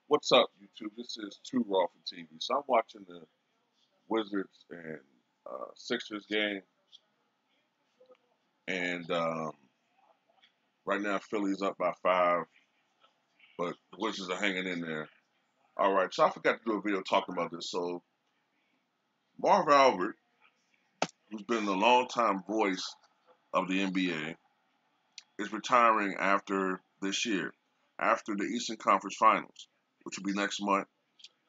What's up, YouTube? This is Too Raw for TV. So I'm watching the Wizards and Sixers game, and right now Philly's up by 5, but the Wizards are hanging in there. All right, so I forgot to do a video talking about this. So Marv Albert, who's been the longtime voice of the NBA, is retiring after this year, after the Eastern Conference Finals, which will be next month,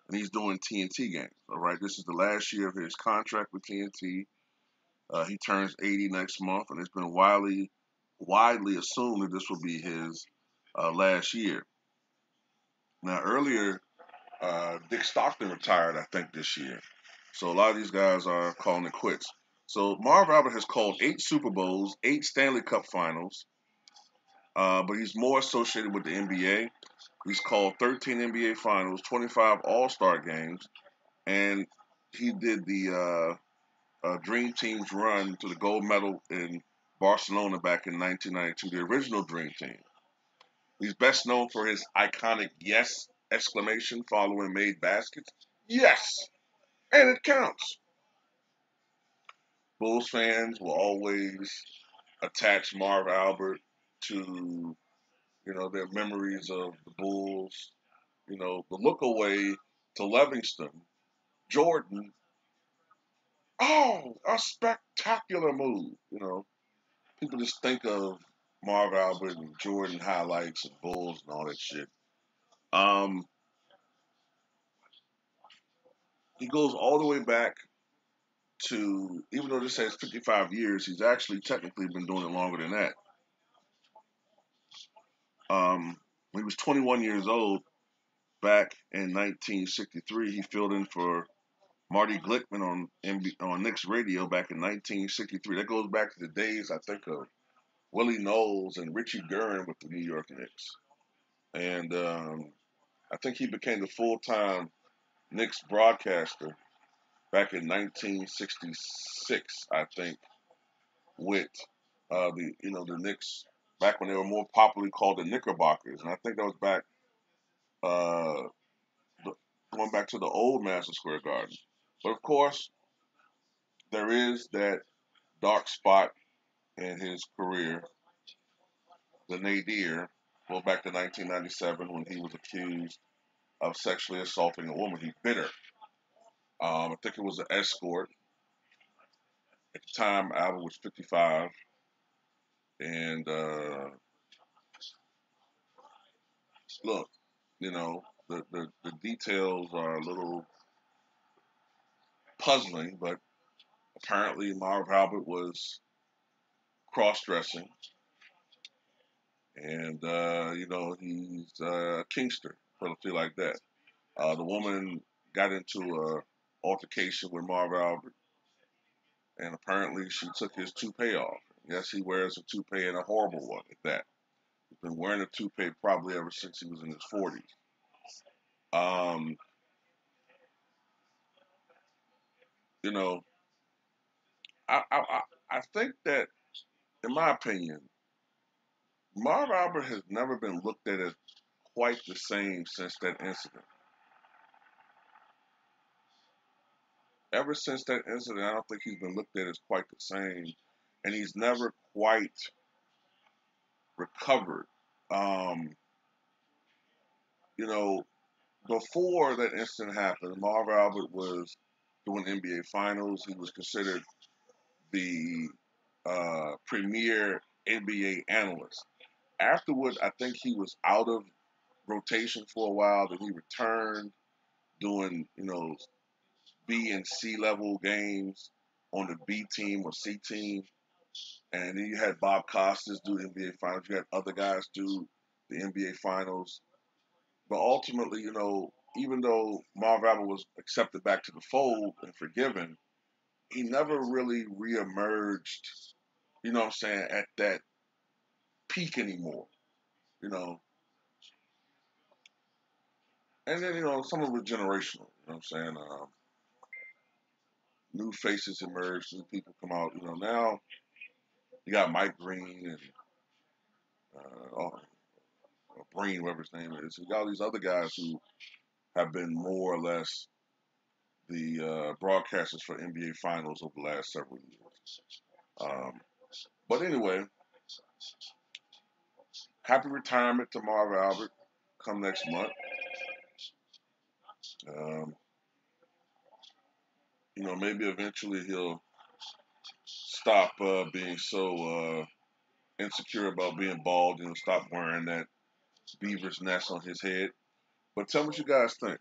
and he's doing TNT games. All right, this is the last year of his contract with TNT. He turns 80 next month, and it's been widely assumed that this will be his last year. Now, earlier, Dick Stockton retired, I think, this year. So a lot of these guys are calling it quits. So Marv Albert has called 8 Super Bowls, 8 Stanley Cup Finals, but he's more associated with the NBA. He's called 13 NBA Finals, 25 All-Star games, and he did the Dream Team's run to the gold medal in Barcelona back in 1992, the original Dream Team. He's best known for his iconic "yes" exclamation following made baskets. Yes, and it counts. Bulls fans will always attach Marv Albert to, their memories of the Bulls. The look away to Livingston, Jordan. Oh, a spectacular move. People just think of Marv Albert and Jordan highlights and Bulls and all that shit. Um, he goes all the way back to, even though this says 55 years, he's actually technically been doing it longer than that. When he was 21 years old, back in 1963, he filled in for Marty Glickman on Knicks radio back in 1963. That goes back to the days, I think, of Willie Knowles and Richie Guerin with the New York Knicks. And I think he became the full-time Knicks broadcaster back in 1966, I think, with the Knicks back when they were more popularly called the Knickerbockers, and I think that was back uh, going back to the old Madison Square Garden. But of course, there is that dark spot in his career, the nadir, go back to 1997 when he was accused of sexually assaulting a woman. He bit her. I think it was an escort. At the time, Albert was 55, and look, the details are a little puzzling, but apparently Marv Albert was cross-dressing, and he's a kingster, put it like that. The woman got into a altercation with Marv Albert, and apparently she took his toupee off. Yes, he wears a toupee and a horrible one at that. He's been wearing a toupee probably ever since he was in his 40s. Um, you know, I think that, in my opinion, Marv Albert has never been looked at as quite the same since that incident. Ever since that incident, I don't think he's been looked at as quite the same, and he's never quite recovered. Um, you know, Before that incident happened, Marv Albert was doing NBA Finals. He was considered the premier NBA analyst. Afterwards, I think he was out of rotation for a while. Then he returned doing, B and C level games on the B team or C team. And then you had Bob Costas do the NBA Finals. You had other guys do the NBA Finals. But ultimately, even though Marv Albert was accepted back to the fold and forgiven, he never really reemerged, at that peak anymore, you know. And then, some of it was generational, New faces emerge, new people come out, Now you got Mike Green and or Breen, whatever his name is. You got all these other guys who have been more or less the broadcasters for NBA Finals over the last several years. But anyway, happy retirement to Marv Albert come next month. Um, maybe eventually he'll stop being so insecure about being bald and stop wearing that beaver's nest on his head. But tell me what you guys think.